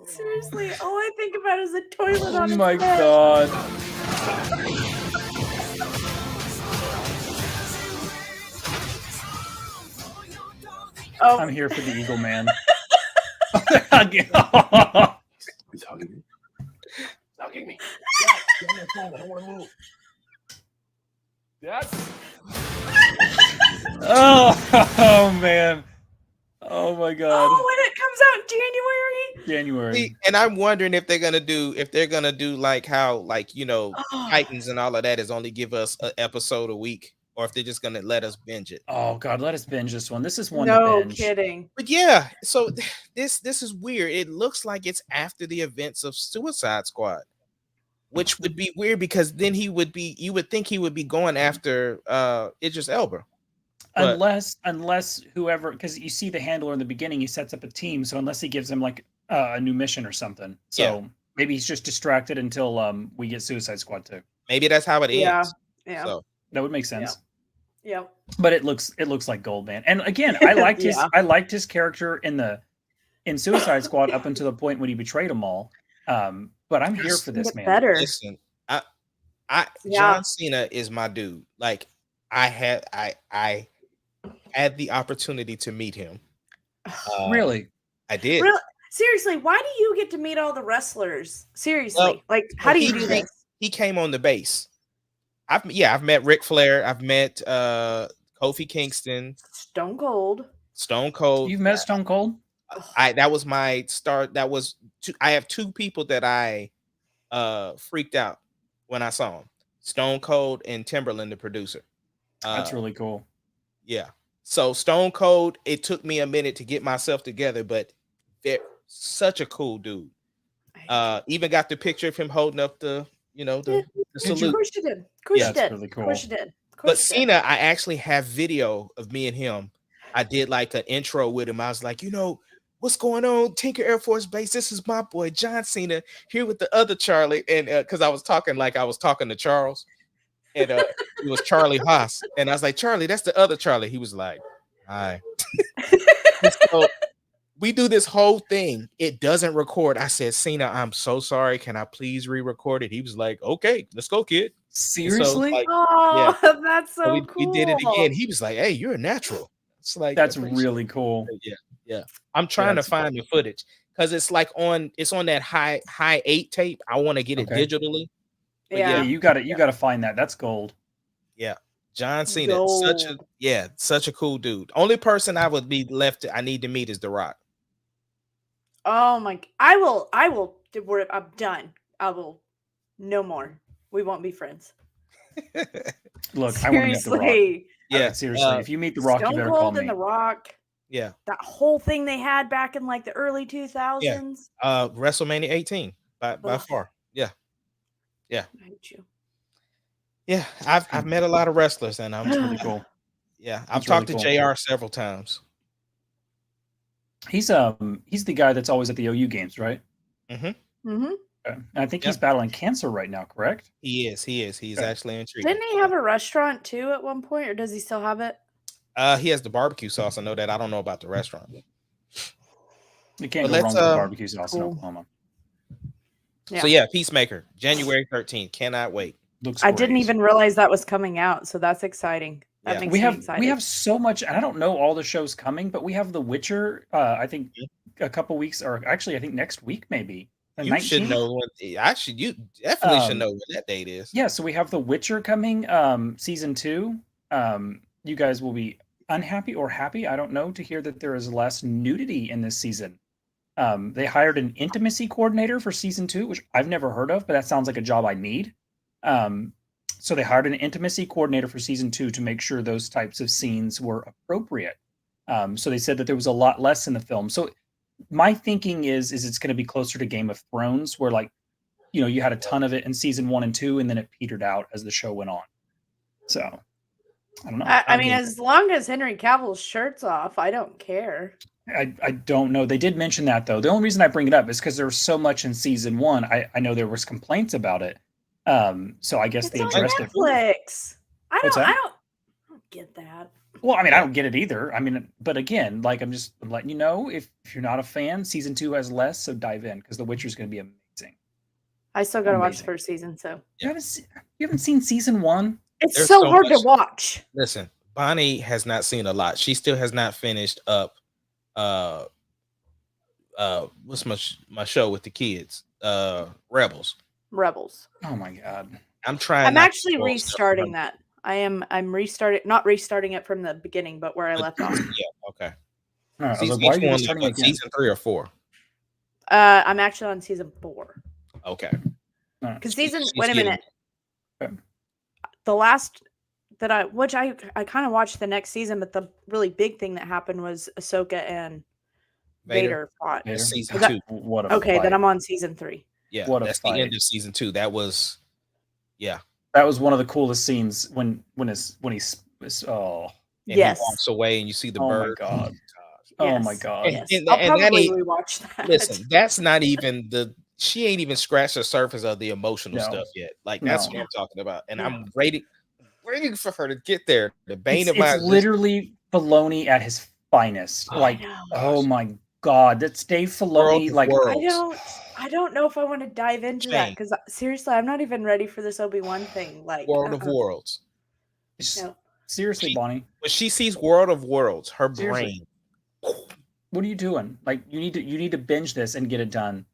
Seriously, all I think about is a toilet on Oh his my head. God. Oh, I'm here for the Eagle Man. He's hugging me. He's hugging me. Dad, get on my phone. I don't want to move. Dad? Oh man. Oh my God. oh, when it comes out in January. January. See, and I'm wondering if they're gonna do like how, like, you know, Oh, Titans and all of that is only give us an episode a week, or if they're just gonna let us binge it. Oh God, let us binge this one. This is one no to binge. kidding. But yeah, so this is weird. It looks like it's after the events of Suicide Squad, which would be weird because then you would think he would be going after Idris Elba. But- Unless whoever, because you see the handler in the beginning, he sets up a team. So unless he gives him like a new mission or something, so maybe he's just distracted until we get Suicide Squad 2. Maybe that's how it Yeah. ends. Yeah. So That would make sense. Yep. But it looks like gold, man. And again, I liked his Yeah. I liked his character in Suicide Squad up until the point when he betrayed them all. But I'm here for this, Get man. better. listen, I Yeah. John Cena is my dude. Like I had the opportunity to meet him. Really? I did. Really? Seriously, why do you get to meet all the wrestlers? Seriously, Well, like, how do you do he- this? He came on the base. I've met Ric Flair. I've met Kofi Kingston, Stone Cold. Stone Cold. You've met Stone Cold? That was my start. That was I have two people that I freaked out when I saw him. Stone Cold and Timberland, the producer. That's really cool. Yeah. So Stone Cold, it took me a minute to get myself together, but they're such a cool dude. Even got the picture of him holding up the Of salute. course you did. Of course Yeah, you that's did. really Of course cool. you did. Of But course you did. Cena, I actually have video of me and him. I did like an intro with him. I was like, what's going on? Tinker Air Force Base. This is my boy John Cena here with the other Charlie. And because I was talking to Charles, and it was Charlie Haas. And I was like, Charlie, that's the other Charlie. He was like, hi. So we do this whole thing. It doesn't record. I said, Cena, I'm so sorry. Can I please re-record it? He was like, okay, let's go, kid. Seriously? like, Oh, that's so So cool. we did it again. He was like, hey, you're a natural. It's like, That's I appreciate really cool. it. Yeah. I'm trying to that's find the footage because it's like on that high 8 tape. I want to get it Okay. digitally. But Yeah, Yeah. you gotta find that. That's gold. Yeah. John Cena, Gold. such a cool dude. Only person I would be I need to meet is The Rock. Oh my! I will. I'm done. I will. No more. We won't be friends. Look, I want to meet The Rock. Seriously. Yeah, Seriously, if you meet The Rock, you Stone better call Cold me. and The Rock. yeah. That whole thing they had back in like the early 2000s. WrestleMania 18 by Ugh. far. I hate you. Yeah, I've met a lot of wrestlers, and I'm That's really cool. yeah. I've That's talked really to JR several times. He's the guy that's always at the OU games, right? Mm-hmm. Okay. And I think Yep. he's battling cancer right now, correct? He is. He's Okay. actually in treatment. Didn't he have a restaurant too at one point, or does he still have it? He has the barbecue sauce. I know that. I don't know about the restaurant. You can't But go wrong let's, with barbecue sauce in cool. Oklahoma. So yeah, Peacemaker, January 13th. Cannot wait. Looks I didn't great. even realize that was coming out, so that's exciting. That Yeah. makes We me have excited. so much, and I don't know all the shows coming, but we have The Witcher. I think a couple weeks, or actually, I think next week maybe the You should 19th. know actually, you definitely should know what that date is. Yeah, so we have The Witcher coming, season 2. You guys will be unhappy or happy, I don't know, to hear that there is less nudity in this season. They hired an intimacy coordinator for season 2, which I've never heard of, but that sounds like a job I need. So they hired an intimacy coordinator for season 2 to make sure those types of scenes were appropriate. So they said that there was a lot less in the film. So my thinking is it's going to be closer to Game of Thrones, where like, you had a ton of it in season 1 and 2, and then it petered out as the show went on. So I don't know. I mean, as long as Henry Cavill's shirt's off, I don't care. I don't know. They did mention that though. The only reason I bring it up is because there was so much in season 1. I know there was complaints about it. So I guess It's they on addressed it. Netflix. I What's that? don't get that. Well, I mean, I don't get it either. I mean, but again, like I'm letting you know, if you're not a fan, season 2 has less, so dive in because The Witcher is going to be amazing. I still got to watch the Amazing. first season, so You haven't seen season 1? it's There's so so hard to much- watch. Listen, Bonnie has not seen a lot. She still has not finished up what's my show with the kids? Rebels. Oh my god. I'm trying. I'm not to actually spoil stuff for her. restarting that. I'm not restarting it from the beginning, but where I left off. Yeah, okay. All right, I was Season, like, why are each you one, restarting like, again? season 3 or 4? I'm actually on season 4. Okay. Because She's wait a getting minute. Okay. The last that I kind of watched the next season, but the really big thing that happened was Ahsoka and Vader fought. Vader? Season that- 2. What a Okay, fight. then I'm on season 3. Yeah, What a that's the end fight. of season 2. That was, yeah. That was one of the coolest scenes when he's And Yes. he walks away, and you see the Oh my bird. god. Yes. Oh my god. And- Yes. and- I'll and that probably ain't- rewatch that. Listen, that's not even she ain't even scratched the surface of the emotional No. stuff yet. Like that's No. what I'm talking about, and No. I'm waiting for her to get there. The bane of my It's existence. literally Filoni at his finest. Oh, Like, know. oh my god, that's Dave World Filoni. of Like, Worlds. I don't know if I want to dive into that Shame. because seriously, I'm not even ready for this Obi-Wan thing. Like, World of Worlds. no. seriously, She- Bonnie, When she sees World of Worlds, her Seriously. brain. what are you doing? Like, you need to binge this and get it done.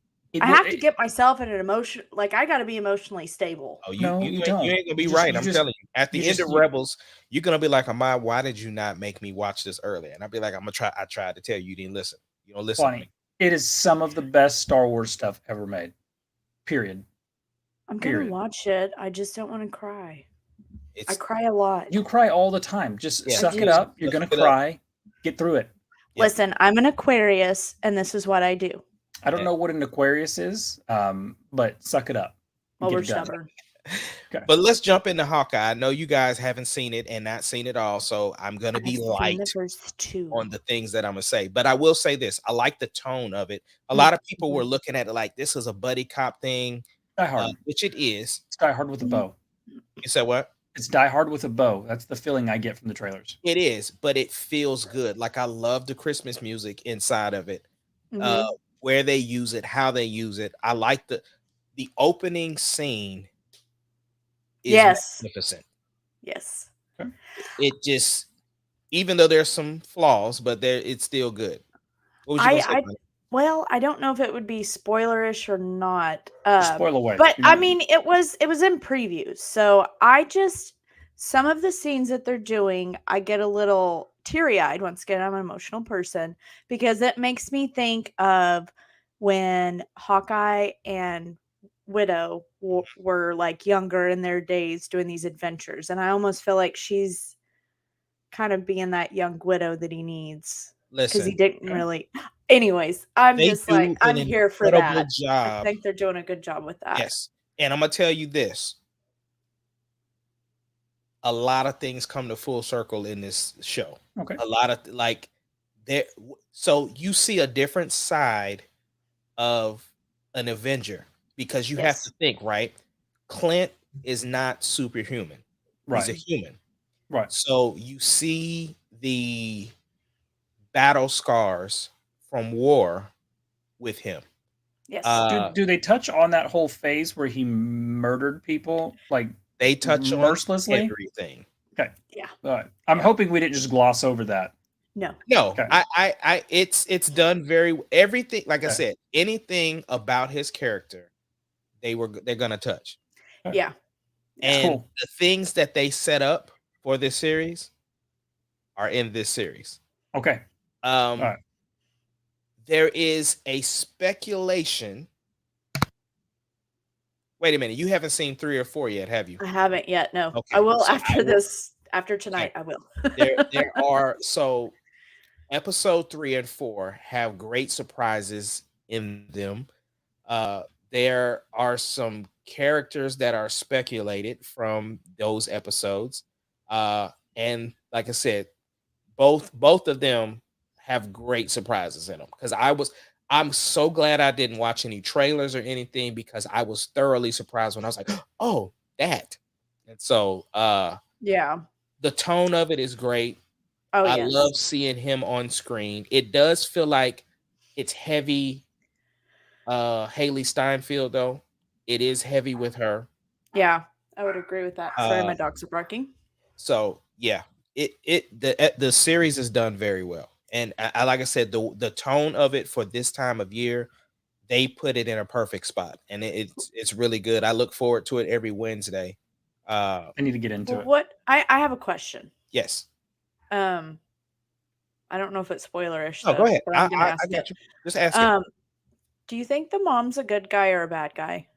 I have to get myself in an emotion. Like, I got to be emotionally stable. Oh, No, you don't. You ain't gonna be You right. just- I'm you just- telling you. At the you end just- of Rebels, you're gonna be like, Amaya, why did you not make me watch this earlier? And I'll be like, I'm gonna try. I tried to tell you, you didn't listen. You don't listen to Bonnie, me. it is some of the best Star Wars stuff ever made. Period. I'm gonna Period. watch it. I just don't want to cry. I It's cry a lot. You cry all the time. Just Yeah, suck I it do. up. You're gonna Suck it up. cry. Get through it. Yeah. Listen, I'm an Aquarius, and this is what I do. I don't Yeah. know what an Aquarius is, but suck it up. Well, Get we're it done. stubborn. Okay. But let's jump into Hawkeye. I know you guys haven't seen it and not seen it all, so I'm gonna be I've seen light the first 2. on the things that I'm gonna say. But I will say this: I like the tone of it. A lot of people were looking at it like this is a buddy cop thing, Die Hard. which it is. It's Die Hard with a bow. You said what? It's Die Hard with a bow. That's the feeling I get from the trailers. It is, but it feels good. Like I love the Christmas music inside of it. Mhm. Where they use it, how they use it. I like the opening scene is Yes. magnificent. Yes. It just, even though there's some flaws, but it's still good. What was you gonna say, I Bonnie? well, I don't know if it would be spoilerish or not. Spoil away. But You're I not- mean, it was in previews, so some of the scenes that they're doing, I get a little teary-eyed. Once again, I'm an emotional person because it makes me think of when Hawkeye and Widow were like younger in their days doing these adventures, and I almost feel like she's kind of being that young Widow that he needs because he Listen, didn't really. Anyways, I'm they just do like I'm an here for incredible that. I job. think they're doing a good job with that. Yes, and I'm gonna tell you this: a lot of things come to full circle in this show. Okay. A lot of like there. So you see a different side of an Avenger because you have Yes. to think, right? Clint is not superhuman. He's a Right. human. Right. So you see the battle scars from war with him. Yes. Uh, Do they touch on that whole phase where he murdered people? Like, They touch mercilessly on everything. Okay. Yeah. All right. I'm hoping we didn't just gloss over that. No. Okay. It's done everything. Like I said, anything about his character, they're gonna touch. Yeah. And the things that they set up for this series are in this series. Okay. All right. There is a speculation. Wait a minute. You haven't seen 3 or 4 yet, have you? I haven't yet. No. Okay. I will after tonight. I will. there are episode 3 and 4 have great surprises in them. There are some characters that are speculated from those episodes. And like I said, both of them have great surprises in them. Because I'm so glad I didn't watch any trailers or anything, because I was thoroughly surprised when I was like, oh, that. And so yeah. The tone of it is great. Oh, I yes. love seeing him on screen. It does feel like it's heavy Haley Steinfeld, though. It is heavy with her. Yeah, I would agree with that. Sorry, my dogs are barking. So yeah, the series is done very well, and I like I said, the tone of it for this time of year, they put it in a perfect spot, and it's really good. I look forward to it every Wednesday. I need to get into it. What I have a question. Yes. I don't know if it's spoilerish. Oh, go ahead. But I'm gonna I ask got it. you. Just ask it. Do you think the mom's a good guy or a bad guy?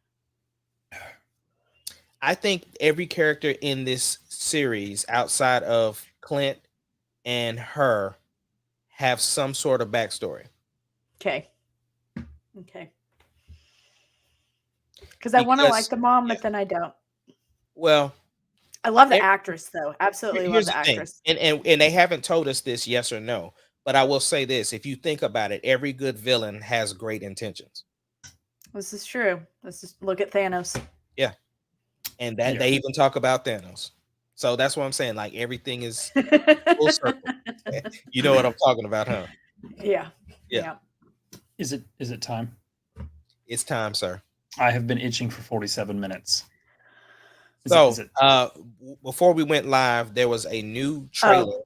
I think every character in this series, outside of Clint and her, have some sort of backstory. Okay. Because I want to like the mom, but then I don't. Well, I love the actress, though. Absolutely love the actress. And they haven't told us this, yes or no. But I will say this: if you think about it, every good villain has great intentions. This is true. Let's just look at Thanos. Yeah. And that they even talk about Thanos. So that's what I'm saying. Like, everything is full circle. You know what I'm talking about, huh? Yeah. Is it time? It's time, sir. I have been itching for 47 minutes. Before we went live, there was a new trailer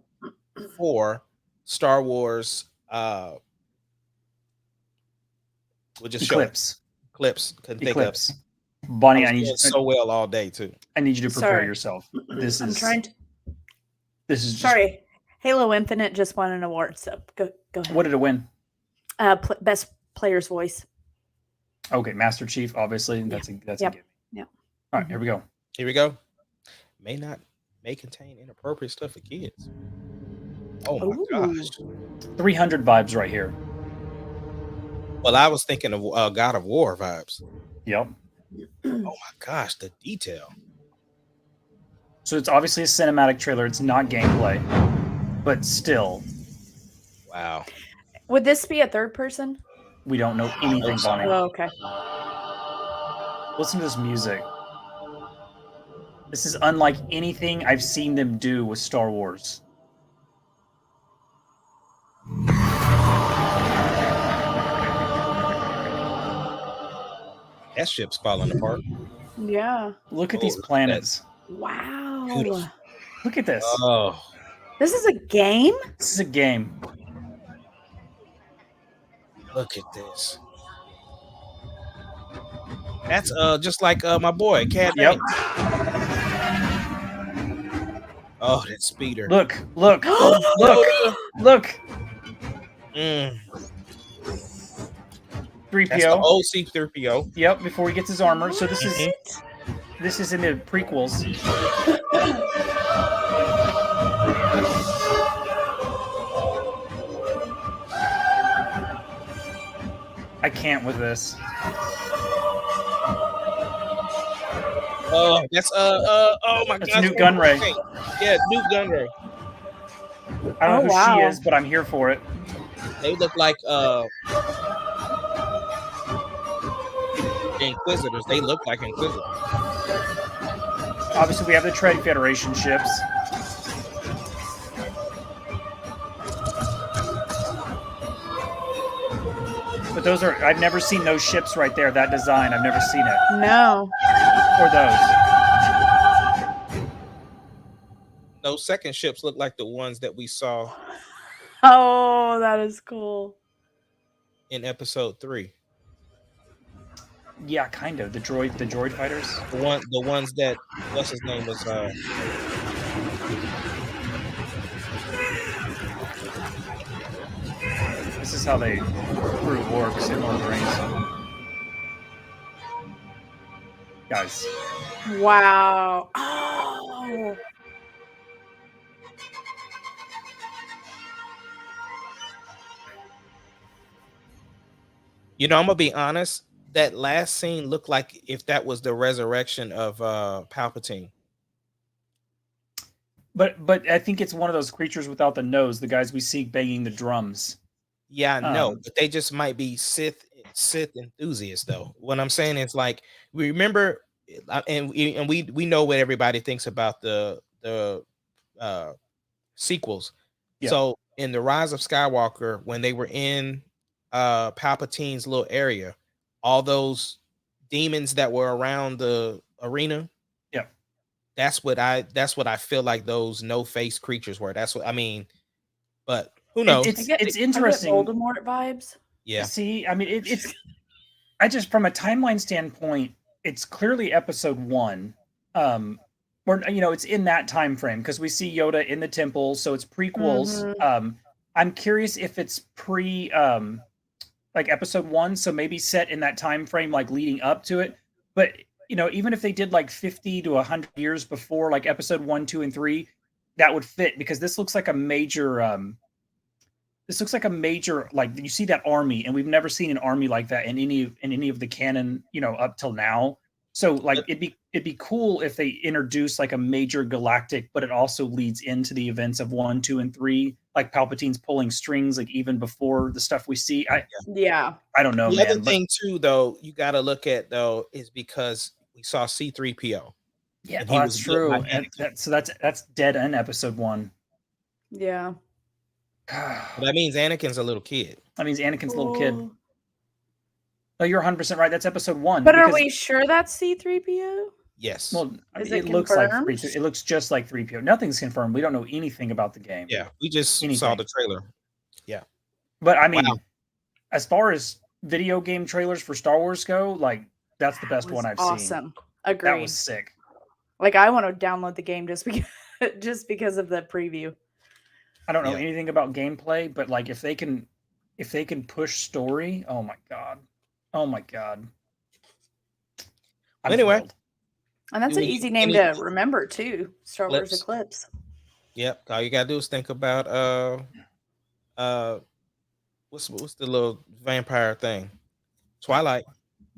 for Star Wars. We'll just Eclipse. Clips. Couldn't think of it. Bonnie, I need you so well all day too. I need you to prepare yourself. This is sorry. Halo Infinite just won an award, so go ahead. What did it win? Best player's voice. Okay, Master Chief, obviously. That's a gimme. Yeah. All right, here we go. May contain inappropriate stuff for kids. Oh my gosh. 300 vibes right here. Well, I was thinking of God of War vibes. Yep. Oh my gosh, the detail. So it's obviously a cinematic trailer. It's not gameplay, but still. Wow. Would this be a third person? We don't know anything, Bonnie. Oh, okay. Listen to this music. This is unlike anything I've seen them do with Star Wars. That ship's falling apart. Yeah. Look at these planets. Wow. Beautiful. Look at this. Oh. This is a game? This is a game. Look at this. That's just like my boy, Cat. Yep. Oh, that speeder. Look. Mm. 3PO. That's the old C-3PO. Yep, before he gets his armor. So this is in the prequels. I can't with this. Oh, that's oh my god. That's Newt Gunray. Yeah, Newt Gunray. I don't know who she is, but I'm here for it. They look like the Inquisitors. They look like Inquisitors. Obviously, we have the Trade Federation ships. But those are, I've never seen those ships right there, that design. I've never seen it. No. Or those. those second ships look like the ones that we saw Oh, that is cool. in episode 3. Yeah, kind of. The droid fighters. The ones that what's his name was This is how they recruit orcs in Lord of the Rings. Guys. Wow. Oh. You know, I'm gonna be honest. That last scene looked like if that was the resurrection of Palpatine. But I think it's one of those creatures without the nose, the guys we see banging the drums. Yeah, I know, but they just might be Sith enthusiasts, though. What I'm saying is, like, we remember, and we know what everybody thinks about the sequels. Yeah. So in the Rise of Skywalker, when they were in Palpatine's little area, all those demons that were around the arena, yeah, that's what I feel like those no-face creatures were. That's what I mean. But who knows? It's interesting. Voldemort vibes. Yeah. See, I mean, it's. I just, from a timeline standpoint, it's clearly episode 1. Or, you know, it's in that time frame because we see Yoda in the temple, so it's prequels. Mm-hmm. I'm curious if it's pre like episode 1, so maybe set in that time frame, like leading up to it. But you know, even if they did like 50 to 100 years before, like episode 1, 2, and 3, that would fit because this looks like a major. Like, you see that army, and we've never seen an army like that in any of the canon, you know, up till now. So like it'd be cool if they introduce like a major galactic, but it also leads into the events of 1, 2, and 3. Like Palpatine's pulling strings, like even before the stuff we see. I don't know. The other thing too, though, you got to look at though is because we saw C-3PO. Yeah, that's true. And so that's dead in episode 1. Yeah. That means Anakin's a little kid. That means Anakin's a little kid. No, you're 100% right. That's episode 1. But are we sure that's C-3PO? Yes. Well, Is it it looks like confirmed? 3PO. It looks just like 3PO. Nothing's confirmed. We don't know anything about the game. Yeah, we just saw the trailer. Yeah. But I mean, as far as video game trailers for Star Wars go, like that's the best one I've seen. Awesome. Agreed. That was sick. Like I want to download the game just because of the preview. I don't know anything about gameplay, but like if they can push story, oh my god. Anyway, and that's an easy name to remember too. Star Wars Eclipse. Yep. All you gotta do is think about what's the little vampire thing? Twilight.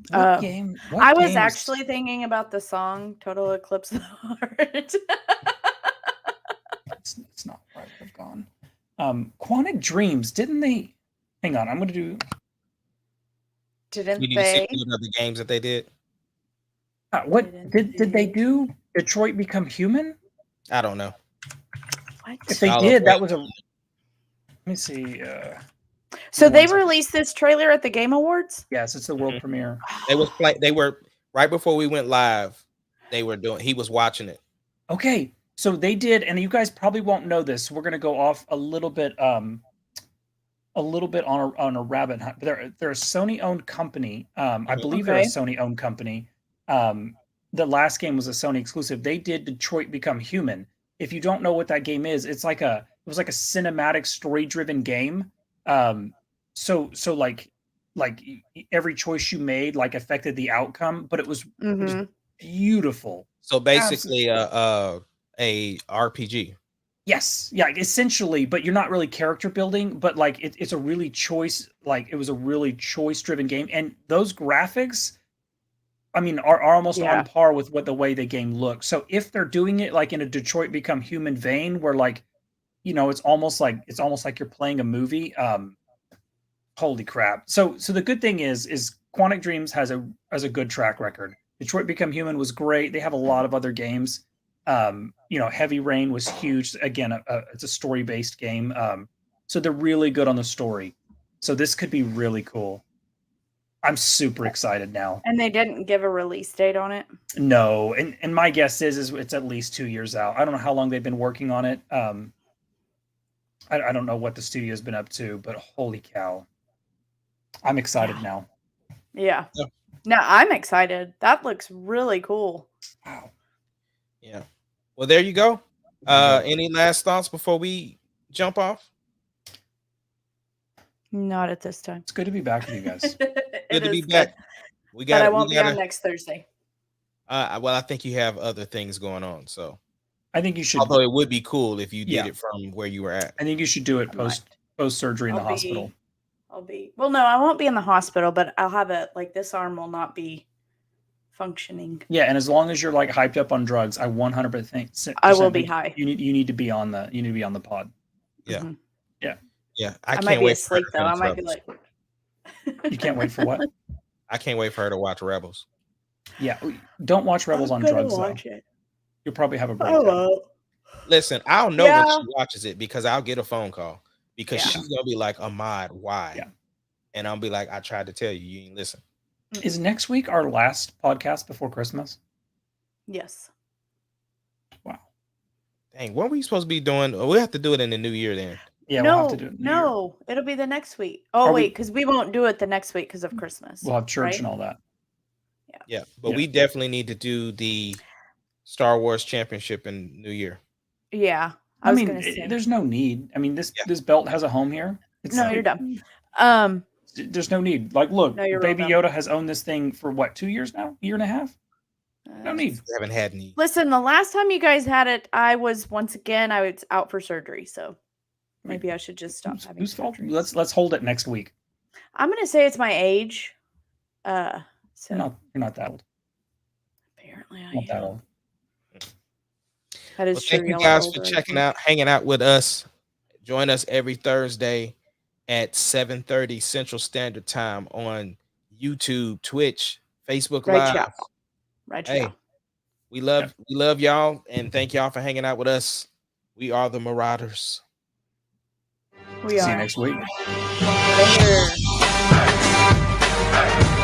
What game? I was actually thinking about the song "Total Eclipse of the Heart." It's not right. I've gone. Quantic Dreams, didn't they? Hang on, I'm gonna do. Didn't you need they? to see the games that they did. What did they do? Detroit Become Human? I don't know. What? If they did, that was a. Let me see. So they released this trailer at the Game Awards? Yes, it's the world premiere. They were right before we went live. He was watching it. Okay, so they did, and you guys probably won't know this. We're gonna go off a little bit on a rabbit hunt. They're a Sony-owned company. I believe they're a Sony-owned company. The last game was a Sony exclusive. They did Detroit Become Human. If you don't know what that game is, it was like a cinematic story-driven game. So like every choice you made like affected the outcome, but it was beautiful. So basically, a RPG. Yes, yeah, essentially, but you're not really character building, but like it's a really it was a really choice-driven game, and those graphics, I mean, are almost on par with the way the game looks. So if they're doing it like in a Detroit Become Human vein, where like, you know, it's almost like you're playing a movie. Holy crap! So the good thing is Quantic Dreams has a good track record. Detroit Become Human was great. They have a lot of other games. You know, Heavy Rain was huge. Again, it's a story-based game. So they're really good on the story. So this could be really cool. I'm super excited now. And they didn't give a release date on it? No, and my guess is it's at least 2 years out. I don't know how long they've been working on it. I don't know what the studio's been up to, but holy cow. I'm excited now. Yeah. No, I'm excited. That looks really cool. Wow. Yeah. Well, there you go. Any last thoughts before we jump off? Not at this time. It's good to be back with you guys. Good to be back. We But I got. won't be on next Thursday. Well, I think you have other things going on, so I think you should. Although it would be cool if you did it from where you were at. I think you should do it post surgery in the hospital. Well, no, I won't be in the hospital, but I'll have it like this arm will not be functioning. Yeah, and as long as you're like hyped up on drugs, I 100% I will be high. You need to be on the pod. Yeah. Mm-hmm. Yeah. I can't might be wait asleep though. I might be like You can't wait for what? I can't wait for her to watch Rebels. Yeah, don't watch Rebels on drugs though. You'll probably have a breakdown. Listen, I'll know when she watches it because I'll get a phone call because she's gonna be like, Ahmad, why? Yeah. And I'll be like, I tried to tell you, you ain't listen. Is next week our last podcast before Christmas? Yes. Wow. Dang, what were we supposed to be doing? We have to do it in the new year then. Yeah, no, we'll have to do it. No, it'll be the next week. Oh, wait, because we won't do it the next week because of Christmas. We'll have church and all that. Yeah, but we definitely need to do the Star Wars Championship in New Year. Yeah, I mean, there's no need. I mean, this belt has a home here. No, you're dumb. There's no need. Like, look, No, Baby Yoda has owned this thing for what, 2 years now? A year and a half? No need. We haven't had any. Listen, the last time you guys had it, I was out for surgery, so maybe I should just stop having surgery. Let's hold it next week. I'm gonna say it's my age. So you're not that old. Apparently, I not am. that old. That is true. Thank you guys for hanging out with us. Join us every Thursday at 7:30 Central Standard Time on YouTube, Twitch, Facebook Live. Right. We love y'all, and thank y'all for hanging out with us. We are the Marauders. We are. See you next week. Later.